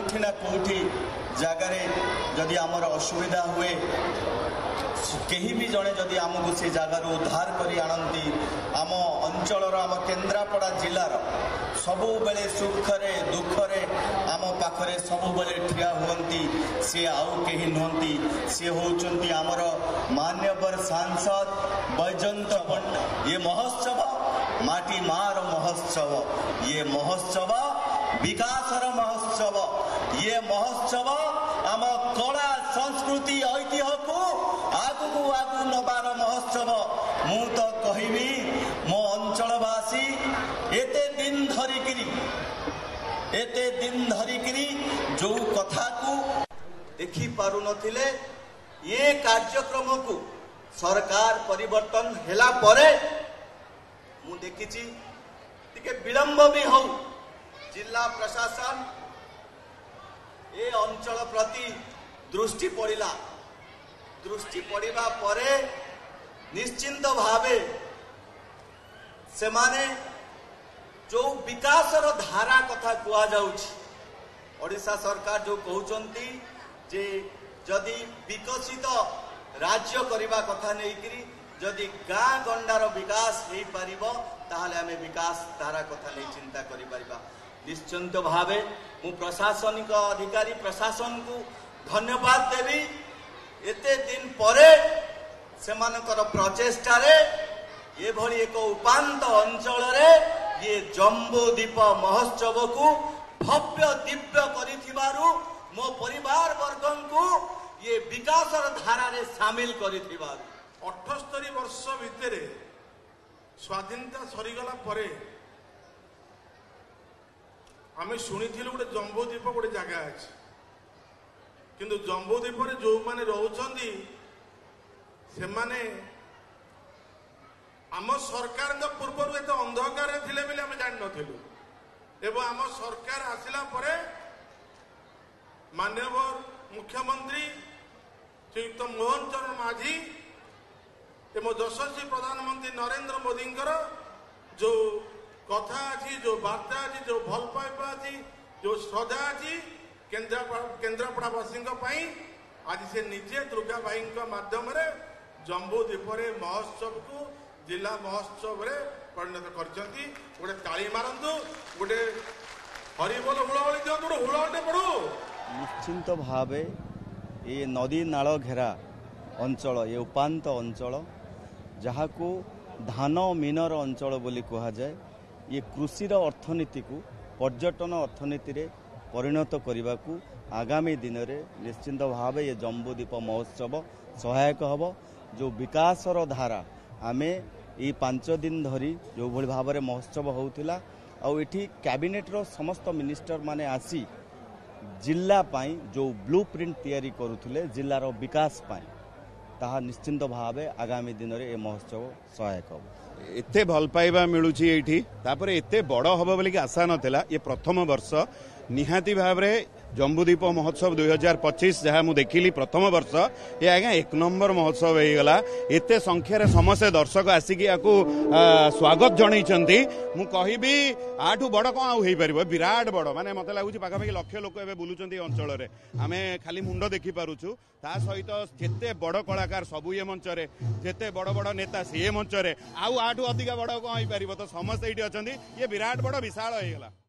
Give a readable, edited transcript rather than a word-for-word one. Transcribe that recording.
कोठी ना कोठी जगार जदि आमर असुविधा हुए कहीं भी जड़े जदि आमको से जगार उद्धार करी आनती आम अंचल आम केन्द्रापड़ा जिलार सबु बेले सुखरे दुखरे आम पाखरे सबु बेले ठिया हुंती सी आउ कहीं नुहंती सी होचंती आमर मान्यवर सांसद बैजंत पंडा। ये महोत्सव माटी मार महोत्सव, ये महोत्सव विकासर महोत्सव, ये महोत्सव आम कला संस्कृति ऐतिह्य को आगु आगु नबार महोत्सव। मु तो कहबी मो अंचलवासी एते दिन धरिकी जो कथा को देखी पारु नथिले ये कार्यक्रम को सरकार परिवर्तन हेला परे मु देखिछि टिके विलंब भी हो जिला प्रशासन ए अंचल प्रति दृष्टि पड़िला। दृष्टि पड़िबा परे निश्चिंत भावे से माने जो विकासर धारा कथा कुआ जाउछि ओडिशा सरकार जो कहउचंती जे जदि विकसित राज्य करबा कथा नेइकरी जदि गाँ गंडार विकास हो पारिबो ताहले आमे विकास धारा कथा नहीं चिंता करि परिबा। निश्चिंत भावे मु प्रशासनिक अधिकारी प्रशासन को धन्यवाद देवी एते दिन परे सेमानकर प्रचेष्टारे ये भली एक उपांत अंचल रे ये जम्बूद्वीप महोत्सव को भव्य दिव्य करिथिबारु मो परिवार वर्गन को ये विकासर धारा रे शामिल करिथिबारु 78 वर्ष भितर स्वाधीनता सरीगला परे आम शुणी गोटे जम्बूद्वीप गोटे जगह अच्छे किंतु जम्बूद्वीप जो मैंने रोचंदी से माने आम सरकार पूर्व एत अंधकार थिले बोली आम जान नथिलु एवं आम सरकार आसिला परे माननीय मुख्यमंत्री श्रीयुक्त मोहन चरण माझी एवं यशस्वी प्रधानमंत्री नरेंद्र मोदी जो कथा अच्छी जो वार्ता अच्छी जो भल पाइबा अच्छी जो श्रद्धा अच्छी केन्द्रापड़ावासी आज से निजे दुर्गा भाई माध्यम जम्बूद्वीप महोत्सव को जिला महोत्सव रे परिणत करछंती। गोटे ताली मारंतु गोटे हरिबोल हुड़हुड़ी दियो गोटे हुड़हुड़े पड़ू। निश्चिंत भावे ये नदी नाल घेरा अंचल ये उपांत अंचल जहाँ को धान मीनर अंचल बोली कहा जाए ये कृषिर अर्थनीति को पर्यटन अर्थनीति रे परिणत करने को आगामी दिन में निश्चिंत भावे ये जम्बूद्वीप महोत्सव सहायक हब। जो विकासर धारा आमे ये 5 दिन धरी जो भली भाव में महोत्सव होउथिला आउ एठी कैबिनेट रो समस्त मिनिस्टर माने आसी जिला पाई जो ब्लू प्रिंट तैयारी करुथिले जिलार विकास पाई ताहा निश्चिंत भावे आगामी दिन में ये महोत्सव सहायक हब। एते भल पाइबा मिलुछि एठी तापर एते बड़ हबो बोली आशा नथिला। ये प्रथम वर्ष निहाती भाव रे जम्बूद्वीप महोत्सव 2025 जहाँ मुझे देखिली प्रथम वर्ष ये आज्ञा 1 नंबर महोत्सव हो गला। एते संख्यार समस्त दर्शक आसिक स्वागत जनइचंती मु कहबी आठू बड़ कौन आउ हो विराट बड़ माने मते लागुची पाखापाखि लक्ष लोक एबे बुलुचंती अंचल रे आमे खाली मुंड देखि पारुछु ता सहित जेते बड़ कलाकार सबु ये मंच रे जेते बड़ बड़ नेता से मंच रे आउ आठू अधिक बड़ कौन हो पारिबो तो समस्त एठी अछंती ये विराट बड़ विशाल हो गला।